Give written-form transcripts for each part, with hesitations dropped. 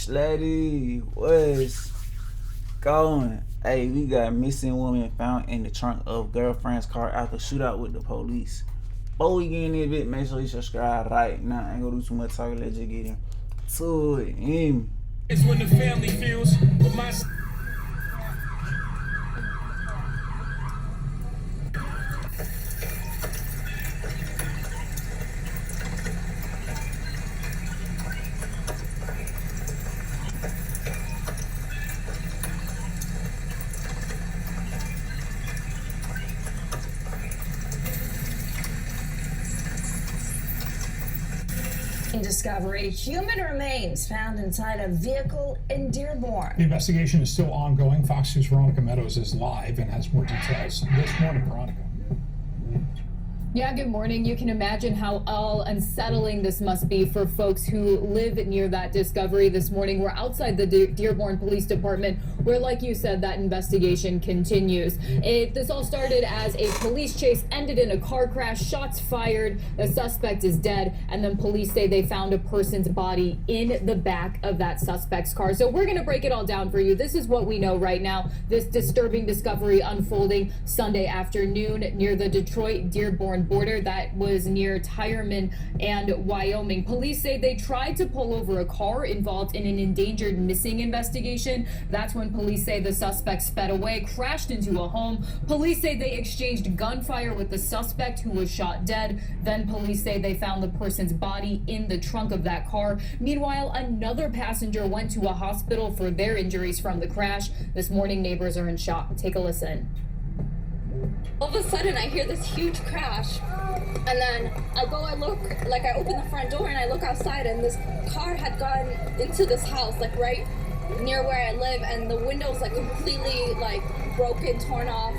Slatty, what's going? Hey, we got missing woman found in the trunk of girlfriend's car after shootout with the police. Before we get in this bit, make sure you subscribe right now. I ain't gonna do too much talking. Let's just get into it. It's when the family feels with my. Discovery, human remains found inside a vehicle in Dearborn. The investigation is still ongoing. Fox News' Veronica Meadows is live and has more details this morning. Veronica. Yeah, good morning. You can imagine how unsettling this must be for folks who live near that discovery this morning. We're outside the Dearborn Police Department where, like you said, that investigation continues. This all started as a police chase, ended in a car crash, shots fired, the suspect is dead, and then police say they found a person's body in the back of that suspect's car. So we're going to break it all down for you. This is what we know right now. This disturbing discovery unfolding Sunday afternoon near the Detroit-Dearborn border. That was near Tyerman and Wyoming. Police say they tried to pull over a car involved in an endangered missing investigation. That's when police say the suspect sped away, crashed into a home. Police say they exchanged gunfire with the suspect who was shot dead. Then police say they found the person's body in the trunk of that car. Meanwhile, another passenger went to a hospital for their injuries from the crash. This morning, neighbors are in shock. Take a listen. All of a sudden, I hear this huge crash, and then I open the front door and I look outside, and this car had gone into this house, like right near where I live, and the windows like completely like broken, torn off.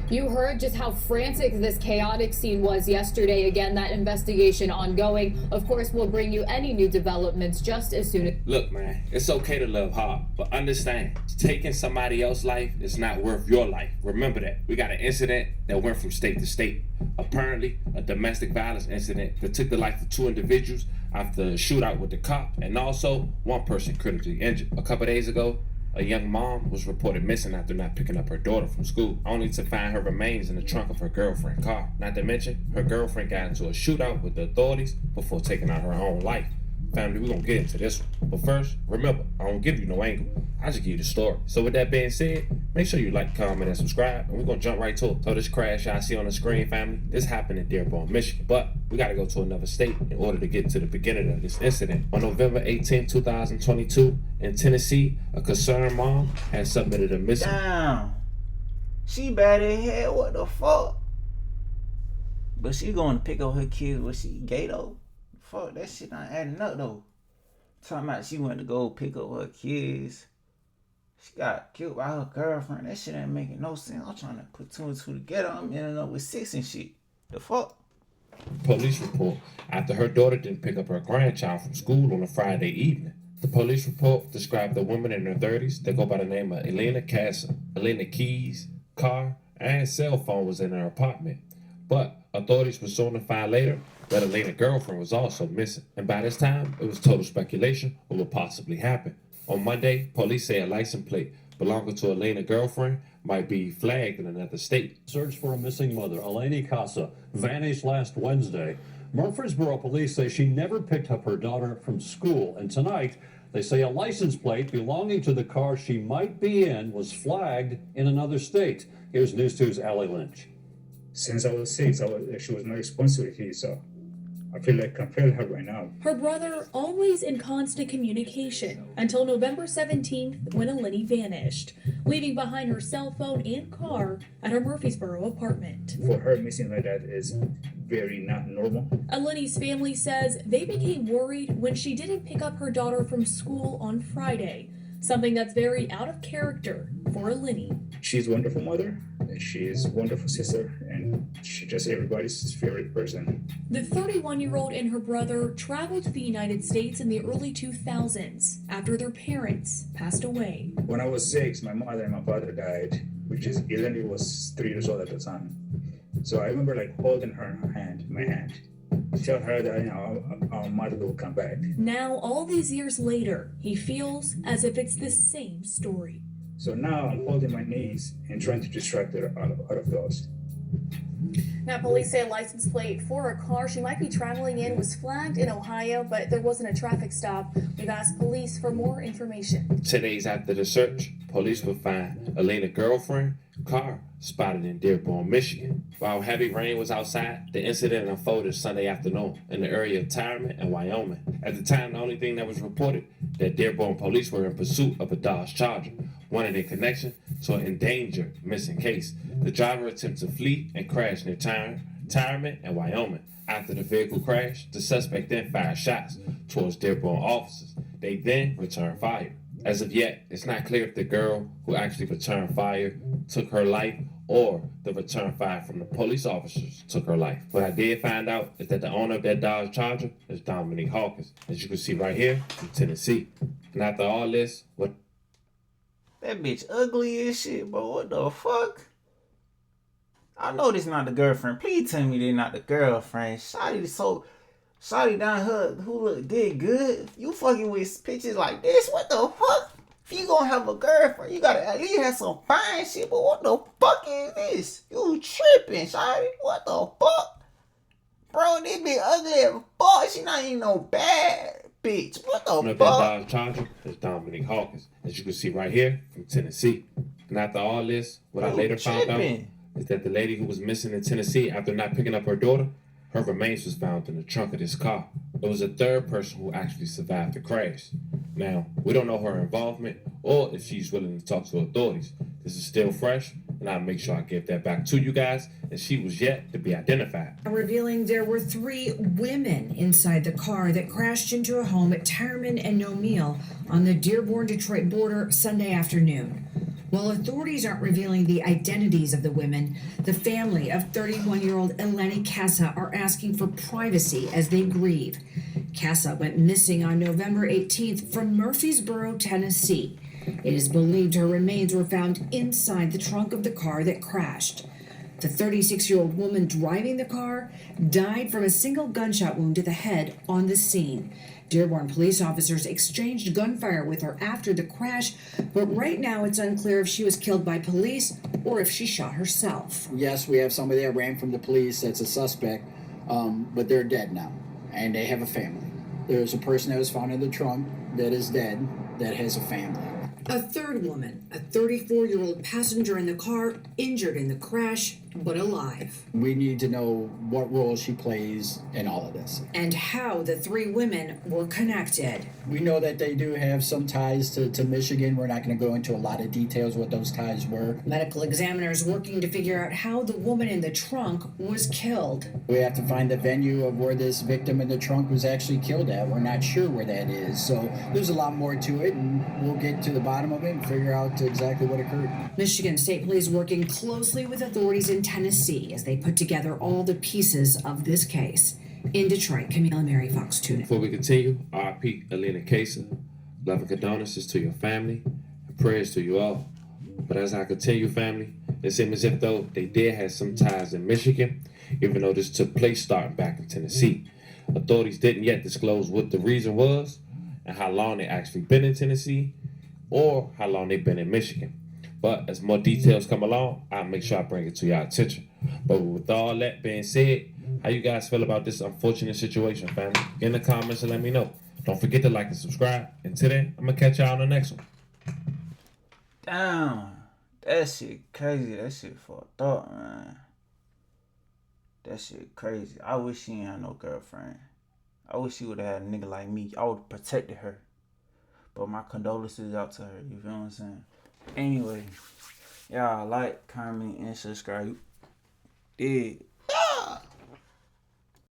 You heard just how frantic this chaotic scene was yesterday. Again, that investigation ongoing. Of course, we'll bring you any new developments just as soon as... Look, man, it's okay to love hard, but understand, taking somebody else's life is not worth your life. Remember that. We got an incident that went from state to state. Apparently, a domestic violence incident that took the life of 2 individuals after a shootout with the cop, and also 1 person critically injured. A couple days ago, a young mom was reported missing after not picking up her daughter from school, only to find her remains in the trunk of her girlfriend's car. Not to mention, her girlfriend got into a shootout with the authorities before taking out her own life. Family, we're gonna get into this one. But first, remember, I don't give you no angle. I just give you the story. So with that being said, make sure you like, comment, and subscribe, and we're gonna jump right to it. So this crash y'all see on the screen, family, this happened in Dearborn, Michigan. But we gotta go to another state in order to get to the beginning of this incident. On November 18, 2022, in Tennessee, a concerned mom had submitted a missing... Damn. She bad as hell, what the fuck? But she going to pick up her kids when she gay though. Fuck, that shit not adding up though. Talking about she went to go pick up her kids. She got killed by her girlfriend. That shit ain't making no sense. I'm trying to put 2 and 2 together. I'm ending up with 6 and shit. The fuck? Police report after her daughter didn't pick up her grandchild from school on a Friday evening. The police report described a woman in her 30s that go by the name of Elena Casa. Elena Keys, car, and cell phone was in her apartment. But authorities were soon to find later that Elena's girlfriend was also missing. And by this time, it was total speculation of what possibly happened. On Monday, police say a license plate belonging to Elena's girlfriend might be flagged in another state. Search for a missing mother, Elena Casa, vanished last Wednesday. Murfreesboro police say she never picked up her daughter from school. And tonight, they say a license plate belonging to the car she might be in was flagged in another state. Here's News 2's Allie Lynch. Since I was 6, she was my responsibility, so I feel like I can feel her right now. Her brother always in constant communication until November 17th when Eleni vanished, leaving behind her cell phone and car at her Murfreesboro apartment. For her missing like that is very not normal. Eleni's family says they became worried when she didn't pick up her daughter from school on Friday, something that's very out of character for Eleni. She's a wonderful mother, and she's a wonderful sister, and she's just everybody's favorite person. The 31-year-old and her brother traveled to the United States in the early 2000s after their parents passed away. When I was 6, my mother and my father died, which is Eleni was 3 years old at the time. So I remember like holding her hand, my hand, tell her that our mother will come back. Now, all these years later, he feels as if it's the same story. So now I'm holding my knees and trying to distract her out of those. Now, police say a license plate for a car she might be traveling in was flagged in Ohio, but there wasn't a traffic stop. We've asked police for more information. 10 days after the search, police would find Elena's girlfriend car spotted in Dearborn, Michigan. While heavy rain was outside, the incident unfolded Sunday afternoon in the area of Tyreman and Wyoming. At the time, the only thing that was reported that Dearborn police were in pursuit of a Dodge Charger, wanted in connection to an endangered missing case. The driver attempted to flee and crashed near Tyreman and Wyoming. After the vehicle crashed, the suspect then fired shots towards Dearborn officers. They then returned fire. As of yet, it's not clear if the girl who actually returned fire took her life or the return fire from the police officers took her life. What I did find out is that the owner of that Dodge Charger is Dominique Hawkins, as you can see right here in Tennessee. And after all this, what? That bitch ugly as shit, bro. What the fuck? I know this not the girlfriend. Please tell me they not the girlfriend. Shawty down her who did good. You fucking with pictures like this? What the fuck? If you gonna have a girlfriend, you gotta at least have some fine shit. But what the fuck is this? You tripping, Shawty? What the fuck? Bro, this bitch ugly as fuck. She not even no bad bitch. What the fuck? That Dodge Charger is Dominique Hawkins, as you can see right here from Tennessee. And after all this, what I later found out is that the lady who was missing in Tennessee after not picking up her daughter, her remains was found in the trunk of this car. It was a third person who actually survived the crash. Now, we don't know her involvement or if she's willing to talk to authorities. This is still fresh, and I'll make sure I get that back to you guys, and she was yet to be identified. Revealing there were 3 women inside the car that crashed into a home at Tyreman and Nomeal on the Dearborn-Detroit border Sunday afternoon. While authorities aren't revealing the identities of the women, the family of 31-year-old Eleni Casa are asking for privacy as they grieve. Casa went missing on November 18th from Murfreesboro, Tennessee. It is believed her remains were found inside the trunk of the car that crashed. The 36-year-old woman driving the car died from a single gunshot wound to the head on the scene. Dearborn police officers exchanged gunfire with her after the crash, but right now it's unclear if she was killed by police or if she shot herself. Yes, we have somebody that ran from the police that's a suspect, but they're dead now, and they have a family. There's a person that was found in the trunk that is dead that has a family. A third woman, a 34-year-old passenger in the car, injured in the crash, but alive. We need to know what role she plays in all of this. And how the 3 women were connected. We know that they do have some ties to Michigan. We're not going to go into a lot of details what those ties were. Medical examiners working to figure out how the woman in the trunk was killed. We have to find the venue of where this victim in the trunk was actually killed at. We're not sure where that is. So there's a lot more to it, and we'll get to the bottom of it and figure out exactly what occurred. Michigan State Police working closely with authorities in Tennessee as they put together all the pieces of this case. In Detroit, Camila Mary, Fox 2. Before we continue, RP Elena Casa, love and condolences to your family, and prayers to you all. But as I continue, family, it seems as if though they did have some ties in Michigan, even though this took place starting back in Tennessee. Authorities didn't yet disclose what the reason was and how long they actually been in Tennessee or how long they've been in Michigan. But as more details come along, I'll make sure I bring it to your attention. But with all that being said, how you guys feel about this unfortunate situation, family? Get in the comments and let me know. Don't forget to like and subscribe. And today, I'm going to catch y'all on the next one. Damn. That shit crazy. That shit fucked up, man. That shit crazy. I wish she ain't had no girlfriend. I wish she would have had a nigga like me. I would have protected her. But my condolences out to her. You feel what I'm saying? Anyway, y'all like, comment, and subscribe. Dig.